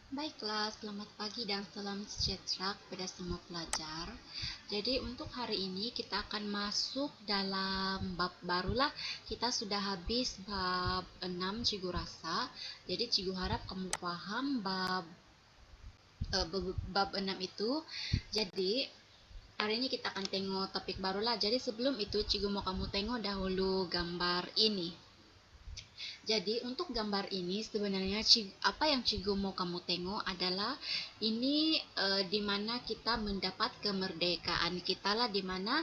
Baiklah, selamat pagi dan salam sejahtera kepada semua pelajar. Jadi untuk hari ini kita akan masuk dalam bab barulah. Kita sudah habis bab 6 Cikgu rasa. Jadi Cikgu harap kamu paham bab 6 itu. Jadi hari ini kita akan tengok topik barulah. Jadi sebelum itu Cikgu mau kamu tengok dahulu gambar ini. Jadi untuk gambar ini sebenarnya apa yang Cikgu mau kamu tengok adalah ini di mana kita mendapat kemerdekaan kita lah, di mana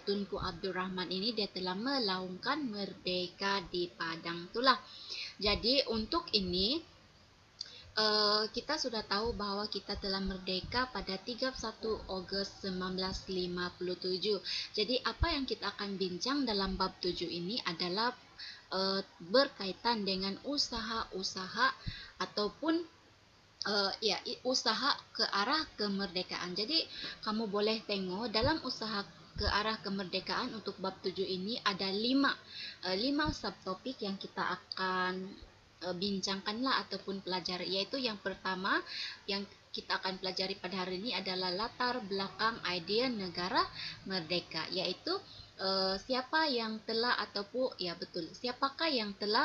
Tunku Abdul Rahman ini dia telah melaungkan merdeka di Padang itulah. Jadi untuk ini kita sudah tahu bahwa kita telah merdeka pada 31 Ogos 1957. Jadi apa yang kita akan bincang dalam bab 7 ini adalah berkaitan dengan usaha-usaha ataupun usaha ke arah kemerdekaan. Jadi kamu boleh tengok dalam usaha ke arah kemerdekaan untuk bab 7 ini ada 5 subtopik yang kita akan bincangkanlah ataupun pelajari, yaitu yang pertama yang kita akan pelajari pada hari ini adalah latar belakang idea negara merdeka, yaitu siapa yang telah ataupun siapakah yang telah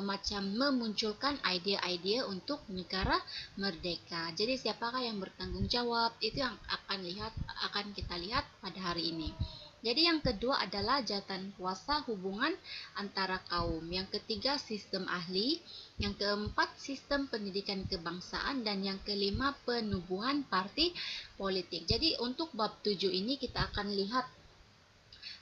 macam memunculkan idea-idea untuk negara merdeka. Jadi siapakah yang bertanggung jawab, itu yang akan kita lihat pada hari ini. Jadi yang kedua adalah jabatan kuasa hubungan antara kaum. Yang ketiga sistem ahli. Yang keempat sistem pendidikan kebangsaan. Dan yang kelima penubuhan parti politik. Jadi untuk bab 7 ini kita akan lihat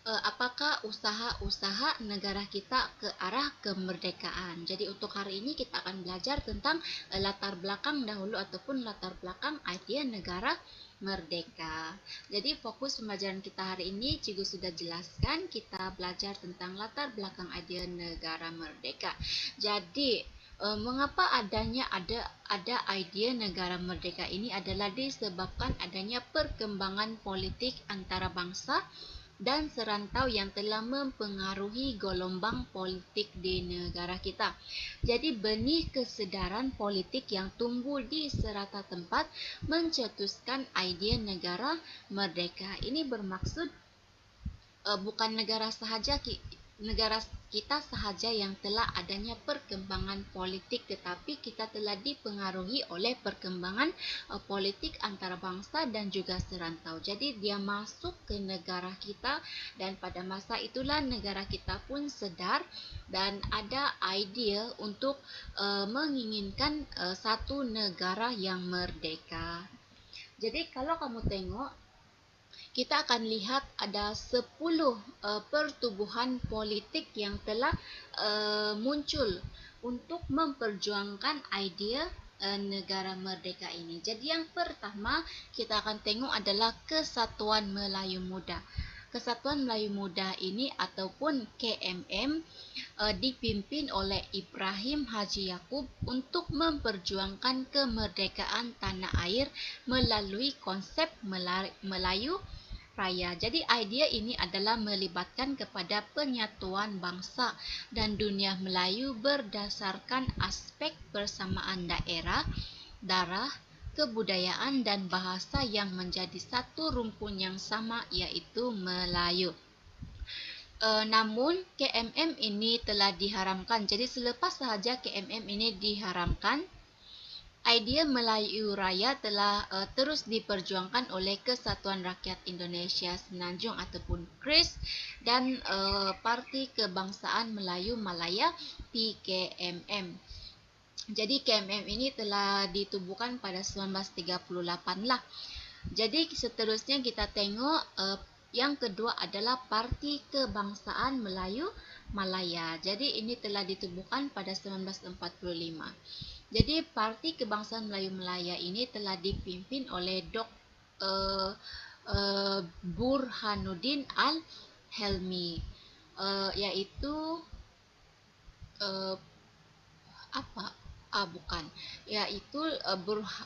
apakah usaha-usaha negara kita ke arah kemerdekaan. Jadi untuk hari ini kita akan belajar tentang latar belakang dahulu ataupun latar belakang idea negara merdeka. Jadi fokus pembelajaran kita hari ini Cikgu sudah jelaskan, kita belajar tentang latar belakang idea negara merdeka. Jadi mengapa ada idea negara merdeka ini adalah disebabkan adanya perkembangan politik antara bangsa dan serantau yang telah mempengaruhi gelombang politik di negara kita. Jadi benih kesedaran politik yang tumbuh di serata tempat mencetuskan idea negara merdeka. Ini bermaksud bukan negara kita sahaja yang telah adanya perkembangan politik, tetapi kita telah dipengaruhi oleh perkembangan politik antara bangsa dan juga serantau. Jadi dia masuk ke negara kita dan pada masa itulah negara kita pun sedar dan ada idea untuk menginginkan satu negara yang merdeka. Jadi kalau kamu tengok, kita akan lihat ada 10 pertubuhan politik yang telah muncul untuk memperjuangkan idea negara merdeka ini. Jadi yang pertama kita akan tengok adalah Kesatuan Melayu Muda. Kesatuan Melayu Muda ini ataupun KMM dipimpin oleh Ibrahim Haji Yaakob untuk memperjuangkan kemerdekaan tanah air melalui konsep Melayu Raya. Jadi idea ini adalah melibatkan kepada penyatuan bangsa dan dunia Melayu berdasarkan aspek persamaan daerah, darah, kebudayaan dan bahasa yang menjadi satu rumpun yang sama, yaitu Melayu. Namun KMM ini telah diharamkan. Jadi selepas sahaja KMM ini diharamkan, idea Melayu Raya telah terus diperjuangkan oleh Kesatuan Rakyat Indonesia Semenanjung ataupun KRIS dan Parti Kebangsaan Melayu Malaya PKMM. Jadi KMM ini telah ditubuhkan pada 1938 lah. Jadi seterusnya kita tengok yang kedua adalah Parti Kebangsaan Melayu Malaya. Jadi ini telah ditubuhkan pada 1945. Jadi Parti Kebangsaan Melayu Malaya ini telah dipimpin oleh Burhanuddin Al-Helmi, yaitu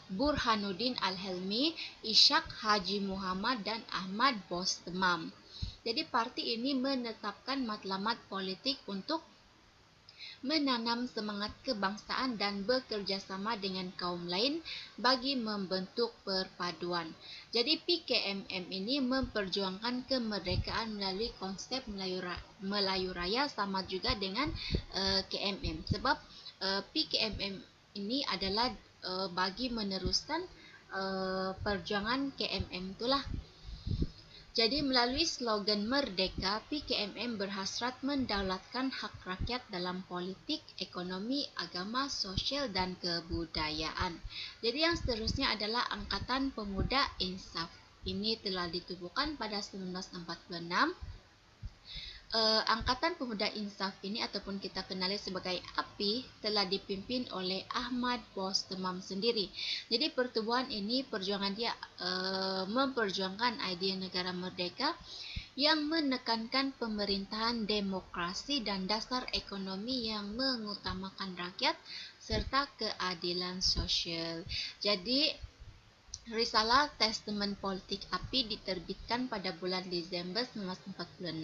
Burhanuddin Al-Helmi, Ishak Haji Muhammad dan Ahmad Bostemam. Jadi parti ini menetapkan matlamat politik untuk menanam semangat kebangsaan dan bekerja sama dengan kaum lain bagi membentuk perpaduan. Jadi PKMM ini memperjuangkan kemerdekaan melalui konsep Melayu Raya, sama juga dengan KMM. Sebab PKMM ini adalah bagi meneruskan perjuangan KMM itulah. Jadi melalui slogan Merdeka, PKMM berhasrat mendaulatkan hak rakyat dalam politik, ekonomi, agama, sosial, dan kebudayaan. Jadi yang seterusnya adalah Angkatan Pemuda Insaf. Ini telah ditubuhkan pada 1946. Angkatan Pemuda Insaf ini, ataupun kita kenali sebagai API, telah dipimpin oleh Ahmad Bostamam sendiri. Jadi pertubuhan ini perjuangan dia memperjuangkan idea negara merdeka yang menekankan pemerintahan demokrasi dan dasar ekonomi yang mengutamakan rakyat serta keadilan sosial. Jadi Risalah Testament Politik API diterbitkan pada bulan Desember 1946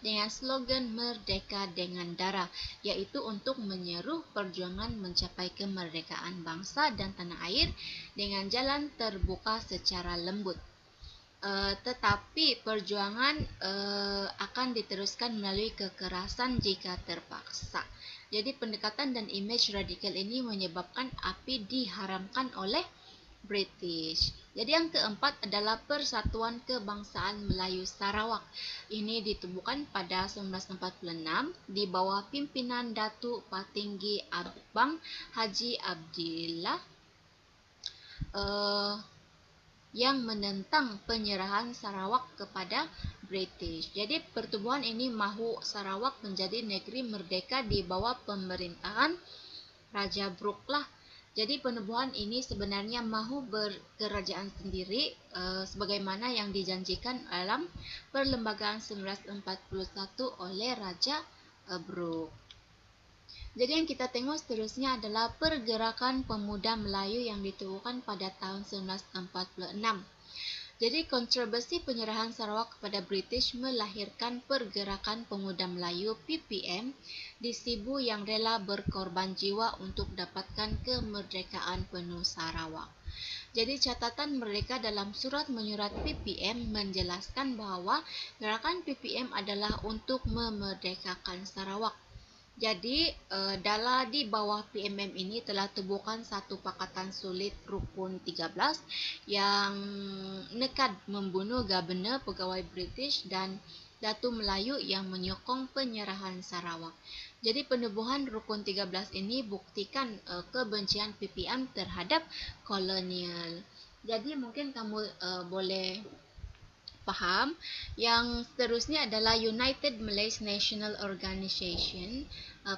dengan slogan Merdeka dengan Darah, yaitu untuk menyeru perjuangan mencapai kemerdekaan bangsa dan tanah air dengan jalan terbuka secara lembut. Tetapi perjuangan akan diteruskan melalui kekerasan jika terpaksa. Jadi pendekatan dan imej radikal ini menyebabkan API diharamkan oleh British. Jadi yang keempat adalah Persatuan Kebangsaan Melayu Sarawak. Ini ditubuhkan pada 1946 di bawah pimpinan Datuk Patinggi Abang Haji Abdillah yang menentang penyerahan Sarawak kepada British. Jadi pertubuhan ini mahu Sarawak menjadi negeri merdeka di bawah pemerintahan Raja Brooke lah. Jadi penubuhan ini sebenarnya mahu berkerajaan sendiri sebagaimana yang dijanjikan dalam Perlembagaan 1941 oleh Raja Brooke. Jadi yang kita tengok seterusnya adalah Pergerakan Pemuda Melayu yang ditubuhkan pada tahun 1946. Jadi kontroversi penyerahan Sarawak kepada British melahirkan Pergerakan Pemuda Melayu PPM di Sibu yang rela berkorban jiwa untuk dapatkan kemerdekaan penuh Sarawak. Jadi catatan mereka dalam surat menyurat PPM menjelaskan bahawa gerakan PPM adalah untuk memerdekakan Sarawak. Jadi di bawah PMM ini telah tubuhkan satu pakatan sulit Rukun 13 yang nekad membunuh Governor pegawai British dan Datu Melayu yang menyokong penyerahan Sarawak. Jadi penubuhan Rukun 13 ini buktikan kebencian PPM terhadap kolonial. Jadi mungkin kamu boleh faham. Yang seterusnya adalah United Malaysian National Organisation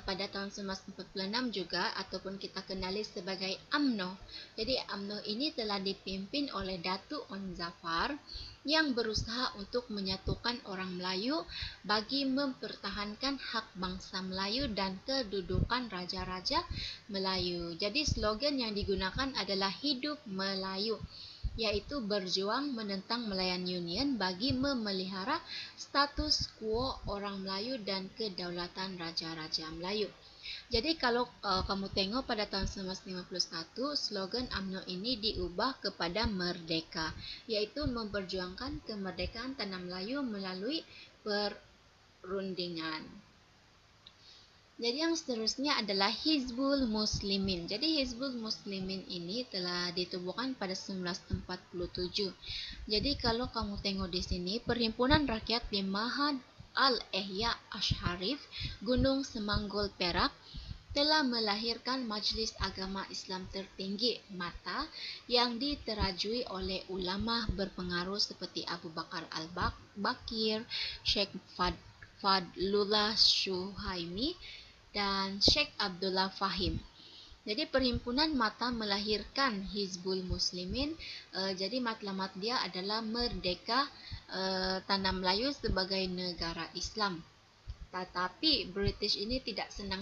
pada tahun 1946 juga, ataupun kita kenali sebagai UMNO. Jadi UMNO ini telah dipimpin oleh Datuk On Zafar yang berusaha untuk menyatukan orang Melayu bagi mempertahankan hak bangsa Melayu dan kedudukan raja-raja Melayu. Jadi slogan yang digunakan adalah Hidup Melayu, yaitu berjuang menentang Malayan Union bagi memelihara status quo orang Melayu dan kedaulatan raja-raja Melayu. Jadi kalau kamu tengok pada tahun 1951, slogan UMNO ini diubah kepada Merdeka, yaitu memperjuangkan kemerdekaan tanah Melayu melalui perundingan. Jadi yang seterusnya adalah Hizbul Muslimin. Jadi Hizbul Muslimin ini telah ditubuhkan pada 1947. Jadi kalau kamu tengok di sini, Perhimpunan Rakyat di Mahad Al-Ihya Asharif, Gunung Semanggol, Perak, telah melahirkan Majlis Agama Islam tertinggi MATA yang diterajui oleh ulama berpengaruh seperti Abu Bakar Al-Bakir, Sheikh Fadlullah Syuhaimi, dan Sheikh Abdullah Fahim. Jadi perhimpunan MATA melahirkan Hizbul Muslimin. Jadi matlamat dia adalah merdeka tanah Melayu sebagai negara Islam. Tetapi British ini tidak senang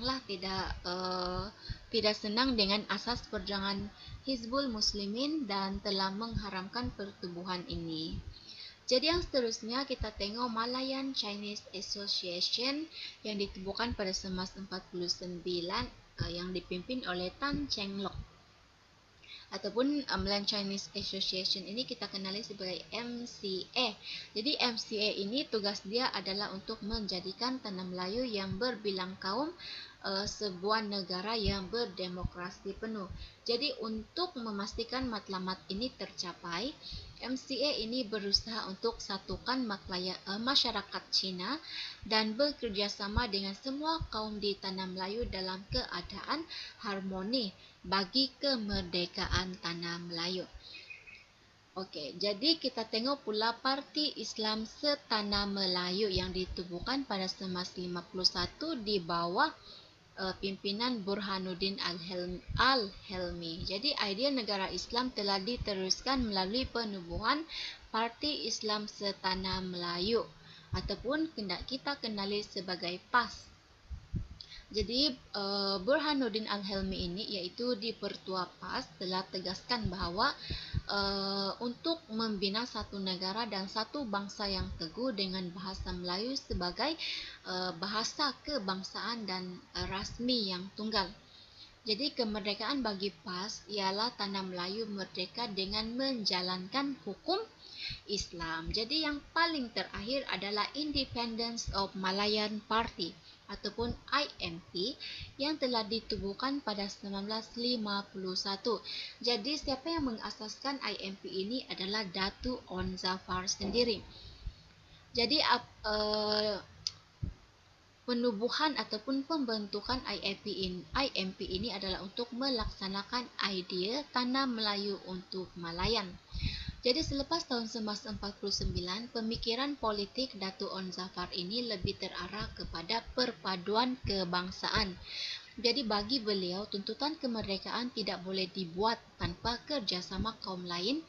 dengan asas perjuangan Hizbul Muslimin dan telah mengharamkan pertubuhan ini. Jadi yang seterusnya kita tengok Malayan Chinese Association yang ditubuhkan pada 1949 yang dipimpin oleh Tan Cheng Lock. Ataupun Malayan Chinese Association ini kita kenali sebagai MCA. Jadi MCA ini tugas dia adalah untuk menjadikan tanah Melayu yang berbilang kaum sebuah negara yang berdemokrasi penuh. Jadi untuk memastikan matlamat ini tercapai, MCA ini berusaha untuk satukan masyarakat Cina dan bekerjasama dengan semua kaum di tanah Melayu dalam keadaan harmoni bagi kemerdekaan tanah Melayu. Okey, jadi kita tengok pula Parti Islam Setanah Melayu yang ditubuhkan pada 1951 di bawah pimpinan Burhanuddin Al-Helmi. Jadi idea negara Islam telah diteruskan melalui penubuhan Parti Islam Setanah Melayu ataupun kita kenali sebagai PAS. Jadi Burhanuddin Al-Helmi ini iaitu di Pertua PAS telah tegaskan bahawa untuk membina satu negara dan satu bangsa yang teguh dengan bahasa Melayu sebagai bahasa kebangsaan dan rasmi yang tunggal. Jadi kemerdekaan bagi PAS ialah tanah Melayu merdeka dengan menjalankan hukum Islam. Jadi yang paling terakhir adalah Independence of Malayan Party ataupun IMP yang telah ditubuhkan pada 1951. Jadi siapa yang mengasaskan IMP ini adalah Datuk Onn Zafar sendiri. Jadi penubuhan ataupun pembentukan IMP ini adalah untuk melaksanakan idea tanah Melayu untuk Malayan. Jadi selepas tahun 1949, pemikiran politik Datuk Onn Zafar ini lebih terarah kepada perpaduan kebangsaan. Jadi bagi beliau, tuntutan kemerdekaan tidak boleh dibuat tanpa kerjasama kaum lain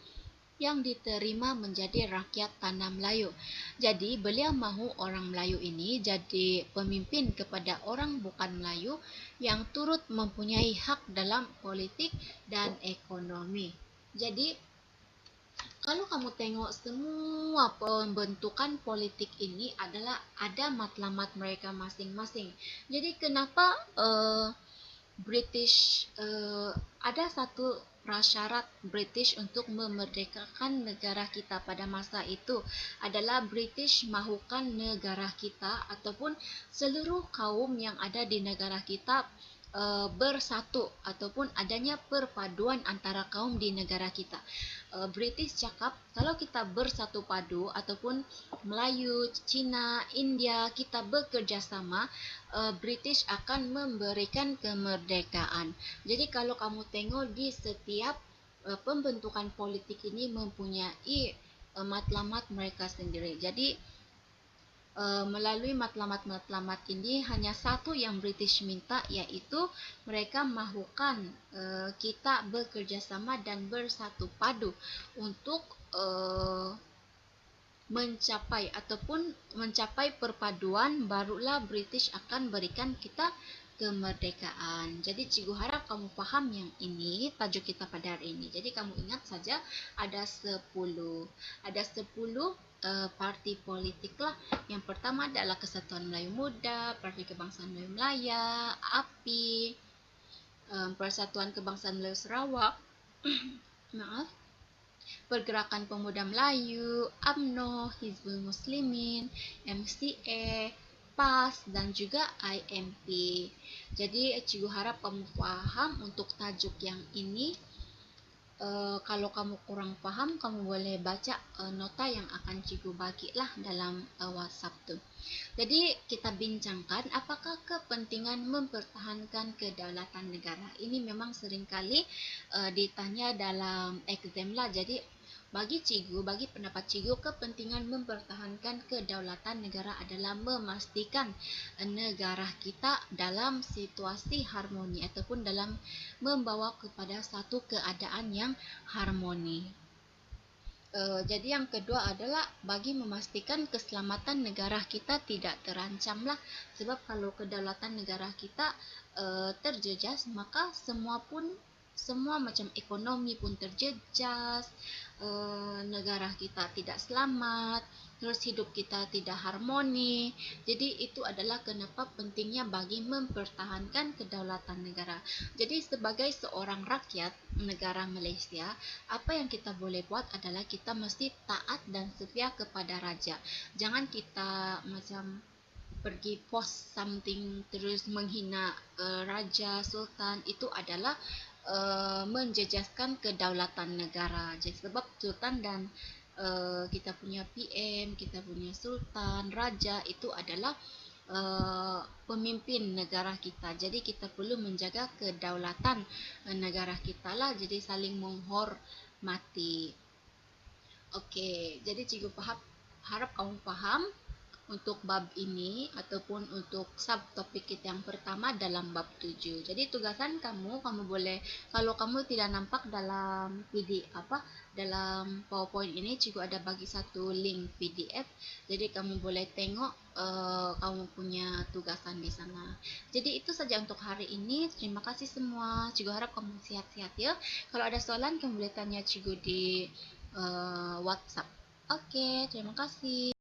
yang diterima menjadi rakyat tanah Melayu. Jadi beliau mahu orang Melayu ini jadi pemimpin kepada orang bukan Melayu yang turut mempunyai hak dalam politik dan ekonomi. Jadi kalau kamu tengok semua pembentukan politik ini adalah ada matlamat mereka masing-masing. Jadi kenapa British ada satu prasyarat British untuk memerdekakan negara kita pada masa itu adalah British mahukan negara kita ataupun seluruh kaum yang ada di negara kita bersatu ataupun adanya perpaduan antara kaum di negara kita. British cakap kalau kita bersatu padu ataupun Melayu, Cina, India kita bekerjasama, British akan memberikan kemerdekaan. Jadi kalau kamu tengok di setiap pembentukan politik ini mempunyai matlamat mereka sendiri. Jadi melalui matlamat-matlamat ini hanya satu yang British minta, iaitu mereka mahukan kita bekerjasama dan bersatu padu untuk mencapai perpaduan, barulah British akan berikan kita kemerdekaan. Jadi cikgu harap kamu faham yang ini, tajuk kita pada hari ini. Jadi kamu ingat saja ada 10 parti politik lah. Yang pertama adalah Kesatuan Melayu Muda, Parti Kebangsaan Melayu Melaya, API, Persatuan Kebangsaan Melayu Sarawak, maaf, Pergerakan Pemuda Melayu, UMNO, Hizbul Muslimin, MCA, PAS dan juga IMP. Jadi cikgu harap kamu faham untuk tajuk yang ini. Kalau kamu kurang faham, kamu boleh baca nota yang akan cikgu bagilah dalam WhatsApp tu. Jadi kita bincangkan apakah kepentingan mempertahankan kedaulatan negara. Ini memang seringkali ditanya dalam exam lah. Jadi bagi pendapat cikgu, kepentingan mempertahankan kedaulatan negara adalah memastikan negara kita dalam situasi harmoni ataupun dalam membawa kepada satu keadaan yang harmoni. Jadi yang kedua adalah bagi memastikan keselamatan negara kita tidak terancam lah. Sebab kalau kedaulatan negara kita terjejas, maka semua macam ekonomi pun terjejas, negara kita tidak selamat, terus hidup kita tidak harmoni. Jadi itu adalah kenapa pentingnya bagi mempertahankan kedaulatan negara. Jadi sebagai seorang rakyat negara Malaysia, apa yang kita boleh buat adalah kita mesti taat dan setia kepada raja. Jangan kita macam pergi post something terus menghina raja, sultan. Itu adalah menjejaskan kedaulatan negara. Jadi sebab sultan dan kita punya PM, kita punya sultan, raja itu adalah pemimpin negara kita. Jadi kita perlu menjaga kedaulatan negara kita lah. Jadi saling menghormati. Okey, jadi cikgu harap kamu faham untuk bab ini ataupun untuk subtopik kita yang pertama dalam bab 7. Jadi tugasan kamu boleh, kalau kamu tidak nampak dalam dalam PowerPoint ini, cikgu ada bagi satu link PDF. Jadi kamu boleh tengok kamu punya tugasan di sana. Jadi itu saja untuk hari ini. Terima kasih semua. Cikgu harap kamu sihat-sihat ya. Kalau ada soalan kamu boleh tanya cikgu di WhatsApp. Oke, terima kasih.